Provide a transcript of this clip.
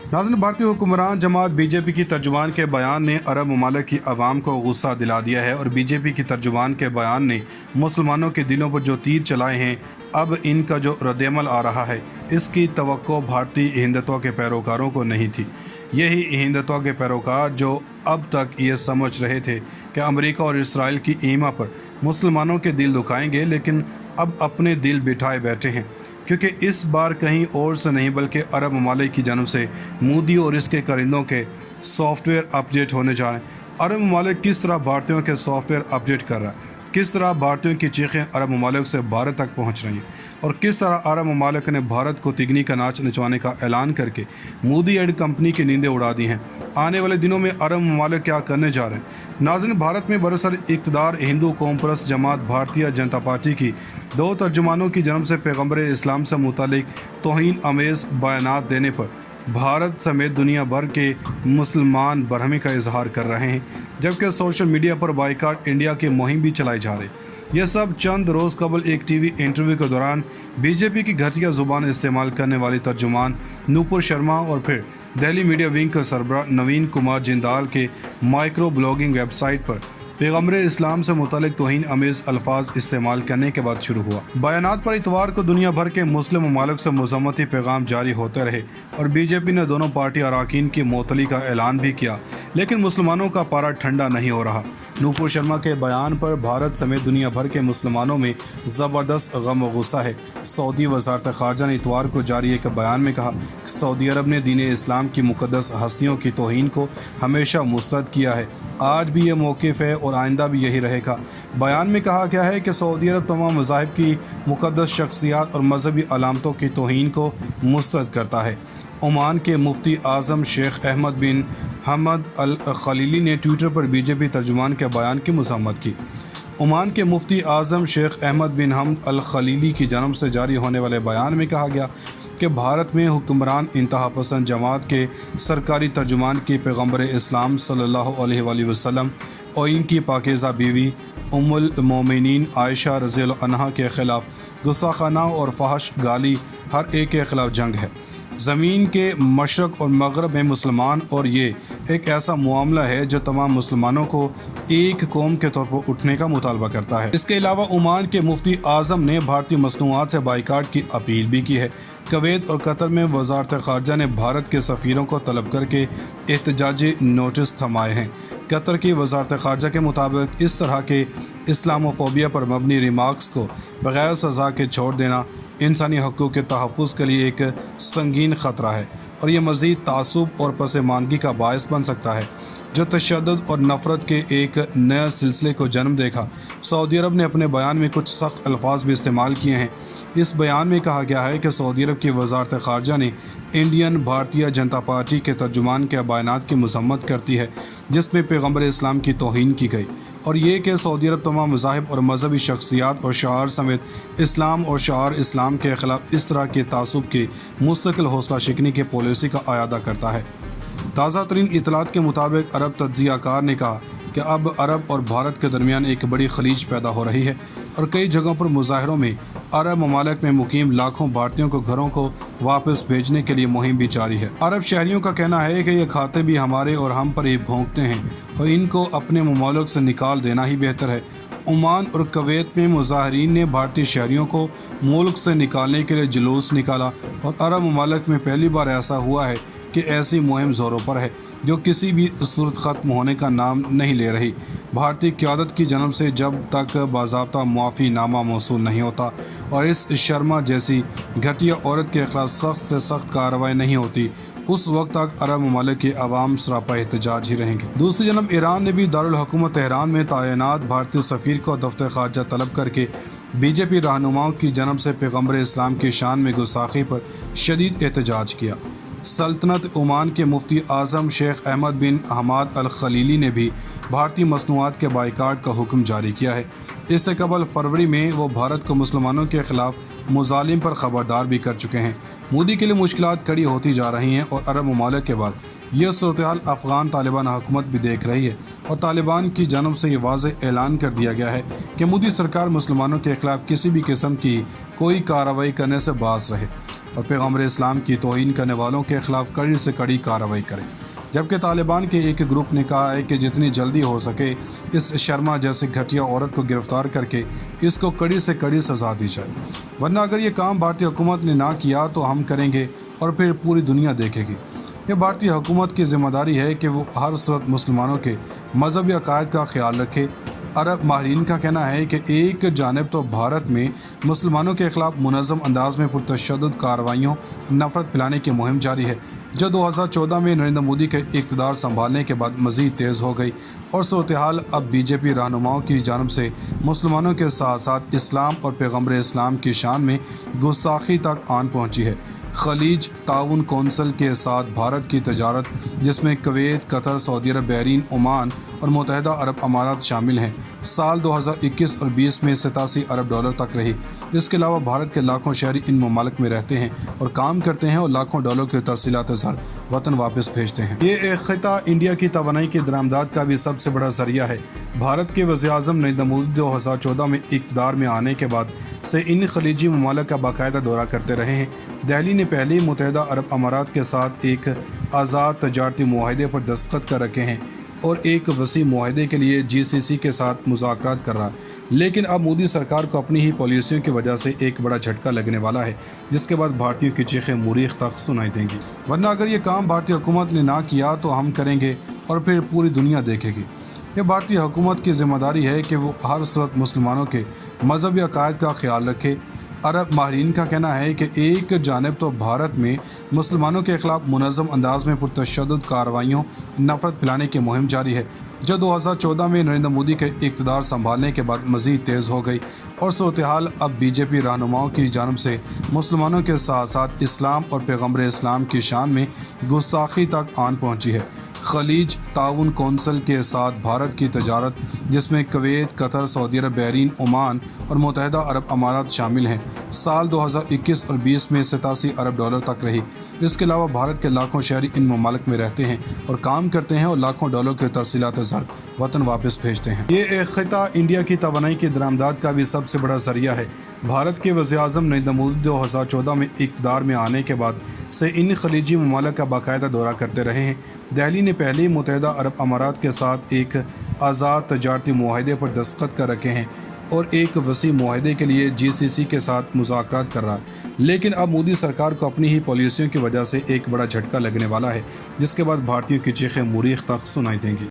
नाज़रीन, भारतीय हुक्मरान जमात बीजेपी की तर्जुमान के बयान ने अरब ममालिक की आवाम को गुस्सा दिला दिया है और बीजेपी की तर्जुमान के बयान ने मुसलमानों के दिलों पर जो तीर चलाए हैं, अब इनका जो रद्दअमल आ रहा है, इसकी तवक्को भारतीय हिंदुत्व के पैरोकारों को नहीं थी। यही हिंदुत्व के पैरोकार जो अब तक ये समझ रहे थे कि अमेरिका और इसराइल की ईमा पर मुसलमानों के दिल दुखाएंगे, लेकिन अब अपने दिल बिठाए बैठे हैं, क्योंकि इस बार कहीं और से नहीं बल्कि अरब ममालिक की जानब से मोदी और इसके करिंदों के सॉफ्टवेयर अपडेट होने जा रहे हैं। अरब ममालिक किस तरह भारतीयों के सॉफ्टवेयर अपडेट कर रहा है, किस तरह भारतीयों की चीखें अरब ममालिक से भारत तक पहुंच रही हैं और किस तरह अरब ममालिक ने भारत को तिगनी का नाच नचवाने का ऐलान करके मोदी एड कंपनी की नींदें उड़ा दी हैं। आने वाले दिनों में अरब ममालिक क्या करने जा रहे हैं? नाज़रीन, भारत में बरसर इक़्तिदार हिंदू कौम परस्त जमात भारतीय जनता पार्टी की दो तर्जुमानों की जन्म से पैगम्बर इस्लाम से मुतालिक तौहीन आमेज़ बयानात देने पर भारत समेत दुनिया भर के मुसलमान बरहमी का इजहार कर रहे हैं, जबकि सोशल मीडिया पर बाइकाट इंडिया की मुहिम भी चलाई जा रही है। यह सब चंद रोज़ कबल एक टीवी इंटरव्यू के दौरान बीजेपी की घटिया ज़ुबान इस्तेमाल करने वाली तर्जुमान नूपुर शर्मा और फिर दिल्ली मीडिया विंग के सरबराह नवीन कुमार जिंदाल के माइक्रो ब्लॉगिंग वेबसाइट पर पैगम्बर इस्लाम से मुतालिक तौहीन आमेज़ अल्फाज इस्तेमाल करने के बाद शुरू हुआ। बयानात पर इतवार को दुनिया भर के मुस्लिम ममालिक से मज़म्मती पैगाम जारी होते रहे और बीजेपी ने दोनों पार्टी अरकान की मुअत्तली का ऐलान भी किया, लेकिन मुसलमानों का पारा ठंडा नहीं हो रहा। नूपुर शर्मा के बयान पर भारत समेत दुनिया भर के मुसलमानों में ज़बरदस्त गम व गुस्सा है। सऊदी वज़ारत ख़ारजा ने इतवार को जारी एक बयान में कहा कि सऊदी अरब ने दीन इस्लाम की मुक़द्दस हस्तियों की तौहीन को हमेशा मुस्तरद किया है, आज भी ये मौक़िफ़ है और आइंदा भी यही रहेगा। बयान में कहा गया है कि सऊदी अरब तमाम मज़ाहिब की मुक़द्दस शख्सियात और मजहबी अलामतों की तौहीन को मुस्तरद करता है। ओमान के मुफ्ती आज़म शेख अहमद बिन हमद अल खलीली ने ट्विटर पर बीजेपी तर्जुमान के बयान की मज़म्मत की। ओमान के मुफ्ती आज़म शेख अहमद बिन हमद अल खलीली की जन्म से जारी होने वाले बयान में कहा गया कि भारत में हुक्मरान इंतहा पसंद जमात के सरकारी तर्जुमान की पैगम्बर इस्लाम सल्लल्लाहु अलैहि वसल्लम और इनकी पाकीज़ा बीवी उम्मुल मोमिनीन आयशा रज़ियल्लाहु अन्हा के ख़िलाफ़ गुस्साखाना और फहश गाली हर एक के ख़िलाफ़ जंग है। ज़मीन के मशरक़ और मग़रब में मुसलमान, और ये एक ऐसा मामला है जो तमाम मुसलमानों को एक कौम के तौर पर उठने का मुतालबा करता है। इसके अलावा ओमान के मुफ्ती आज़म ने भारतीय मसनूआत से बाइकाट की अपील भी की है। कुवैत और कतर में वज़ारत ख़ारजा ने भारत के सफ़ीरों को तलब करके एहतजाजी नोटिस थमाए हैं। कतर की वज़ारत ख़ारजा के मुताबिक इस तरह के इस्लामोफोबिया पर मबनी रिमार्क्स को बग़ैर सज़ा के छोड़ देना इंसानी हक़ूक़ के तहफ़्फ़ुज़ के लिए एक संगीन ख़तरा है और ये मज़ीद तासुब और पसमानगी का बायस बन सकता है, जो तशद्दुद और नफ़रत के एक नए सिलसिले को जन्म देगा। सऊदी अरब ने अपने बयान में कुछ सख्त अल्फाज भी इस्तेमाल किए हैं। इस बयान में कहा गया है कि सऊदी अरब की वज़ारत ख़ारजा ने इंडियन भारतीय जनता पार्टी के तर्जुमान के बयानात की मज़म्मत करती है, जिसमें पैगम्बर इस्लाम की तौहीन की गई, और ये कि सऊदी अरब तमाम मज़ाहिब और मजहबी शख्सियात और शार समेत इस्लाम और शार इस्लाम के ख़िलाफ़ इस तरह के तासुब की मुस्तकिल हौसला शिकनी की पॉलिसी का आयादा करता है। ताज़ा तरीन इतलात के मुताबिक अरब तज्ज़ियाकार ने कहा कि अब अरब और भारत के दरमियान एक बड़ी खलीज पैदा हो रही है और कई जगहों पर मुजाहरों में अरब ममालिक में मुकीम लाखों भारतीयों को घरों को वापस भेजने के लिए मुहिम भी जारी है। अरब शहरियों का कहना है कि ये खाते भी हमारे और हम पर ही भोंकते हैं और इनको अपने ममालिक से निकाल देना ही बेहतर है। ओमान और कुवैत में मुजाहरीन ने भारतीय शहरियों को मुल्क से निकालने के लिए जुलूस निकाला और अरब ममालिक में पहली बार ऐसा हुआ है कि ऐसी मुहिम ज़ोरों पर है जो किसी भी सूरत ख़त्म होने का नाम नहीं ले रही। भारतीय क़यादत की जन्म से जब तक बाज़ाब्ता मुआफ़ी नामा मौसूल नहीं होता और इस शर्मा जैसी घटिया औरत के ख़िलाफ़ सख्त से सख्त कार्रवाई नहीं होती, उस वक्त तक अरब ममालिक के अवाम सरापा एहतजाज ही रहेंगे। दूसरी जानब ईरान ने भी दारुल हुकूमत तेहरान में तैनात भारतीय सफ़ीर को दफ्तर ख़ारजा तलब करके बीजेपी रहनुमाओं की जन्म से पैगम्बर इस्लाम की शान में गुस्ताखी पर शदीद एहतजाज किया। सल्तनत ओमान के मुफ्ती आज़म शेख अहमद बिन हमाद अल खलीली ने भी भारतीय मसनूआत के बाइकाट का हुक्म जारी किया है। इससे कबल फरवरी में वो भारत को मुसलमानों के ख़िलाफ़ मुजालिम पर ख़बरदार भी कर चुके हैं। मोदी के लिए मुश्किलात कड़ी होती जा रही हैं और अरब ममालिक के बाद यह सूरत-ए-हाल अफ़गान तालिबान हुकूमत भी देख रही है और तालिबान की जानब से ये वाज़ेह ऐलान कर दिया गया है कि मोदी सरकार मुसलमानों के ख़िलाफ़ किसी भी किस्म की कोई कार्रवाई करने से बाज़ रहे। और पैगम्बर इस्लाम की तौहीन करने वालों के खिलाफ कड़ी से कड़ी कार्रवाई करे। जबकि तालिबान के एक ग्रुप ने कहा है कि जितनी जल्दी हो सके इस शर्मा जैसी घटिया औरत को गिरफ्तार करके इसको कड़ी से कड़ी सज़ा दी जाए, वरना अगर ये काम भारतीय हुकूमत ने ना किया तो हम करेंगे और फिर पूरी दुनिया देखेगी। ये भारतीय हुकूमत की जिम्मेदारी है कि वो हर सूरत मुसलमानों के मजहबी अकायद का ख्याल रखे। अरब माहिरीन का कहना है कि एक जानिब तो भारत में मुसलमानों के खिलाफ मुनज़्ज़म अंदाज में पुरतशद्दुद कार्रवाइयों नफ़रत फैलाने की मुहिम जारी है, जो 2014 में नरेंद्र मोदी के इक़्तिदार संभालने के बाद मज़ीद तेज़ हो गई और सूरत हाल अब बीजेपी रहनुमाओं की जानब से मुसलमानों के साथ साथ इस्लाम और पैगम्बर इस्लाम की शान में गुस्ताखी तक आन पहुँची है। खलीज ताउन कौंसिल के साथ भारत की तजारत, जिसमें कुवैत, कतर, सऊदी अरब, बहरीन, ओमान और मुत्तहिदा अरब अमारात शामिल हैं, साल 2021 और 20 में 87 अरब डॉलर तक रही। इसके अलावा भारत के लाखों शहरी इन ममालिक में रहते हैं और काम करते हैं और लाखों डॉलर के तरसीलात ज़र वतन वापस भेजते हैं। ये एक ख़िता इंडिया की तवानाई की दरामदात का भी सबसे बड़ा ज़रिया है। भारत के वज़ीर-ए-आज़म नरेंद्र मोदी 2014 में इक़्तिदार में आने के बाद से इन खलीजी ममालिक का बाकायदा दौरा करते रहे हैं। दिल्ली ने पहले ही मुत्तहिदा अरब अमारात के साथ एक आज़ाद तजारती मुआहदे पर दस्तखत कर रखे हैं और एक वसी मुआहदे के लिए GCC के साथ मुज़ाकरात कर रहा है। लेकिन अब मोदी सरकार को अपनी ही पॉलिसियों की वजह से एक बड़ा झटका लगने वाला है, जिसके बाद भारतीयों की चीखें मुरीख तक सुनाई देंगी, वरना अगर ये काम भारतीय हुकूमत ने ना किया तो हम करेंगे और फिर पूरी दुनिया देखेगी। ये भारतीय हुकूमत की जिम्मेदारी है कि वो हर सूरत मुसलमानों के मजहबी अकायद का ख्याल रखे। अरब माहिरीन का कहना है कि एक जानिब तो भारत में मुसलमानों के खिलाफ मुनज़्ज़म अंदाज में पुरतशद्दुद कार्रवाइयों नफ़रत फैलाने की मुहिम जारी है, जो 2014 में नरेंद्र मोदी के इक़्तिदार संभालने के बाद मज़ीद तेज़ हो गई और सूरत हाल अब बीजेपी रहनुमाओं की जानब से मुसलमानों के साथ साथ इस्लाम और पैगम्बर इस्लाम की शान में गुस्ताखी तक आन पहुँची है। खलीज ताउन कौंसिल के साथ भारत की तजारत, जिसमें कुवैत, कतर, सऊदी अरब, बहरीन, ओमान और मुत्तहिदा अरब अमारात शामिल हैं, साल 2021 और 20 में 87 अरब डॉलर तक रही। इसके अलावा भारत के लाखों शहरी इन ममालिक में रहते हैं और काम करते हैं और लाखों डॉलर के तरसीलात ज़र वतन वापस भेजते हैं। ये एक ख़िता इंडिया की तवानाई की दरामदात का भी सबसे बड़ा ज़रिया है। भारत के वज़ीर-ए-आज़म नरेंद्र मोदी 2014 में इक़्तिदार में आने के बाद से इन खलीजी ममालिक का बाकायदा दौरा करते रहे हैं। दिल्ली ने पहले ही मुत्तहिदा अरब अमारात के साथ एक आज़ाद तजारती मुआहदे पर दस्तखत कर रखे हैं और एक वसी मुआहदे के लिए GCC के साथ मुज़ाकरात कर रहा है। लेकिन अब मोदी सरकार को अपनी ही पॉलिसियों की वजह से एक बड़ा झटका लगने वाला है, जिसके बाद भारतीयों की चीखें मुरीख तक सुनाई देंगी।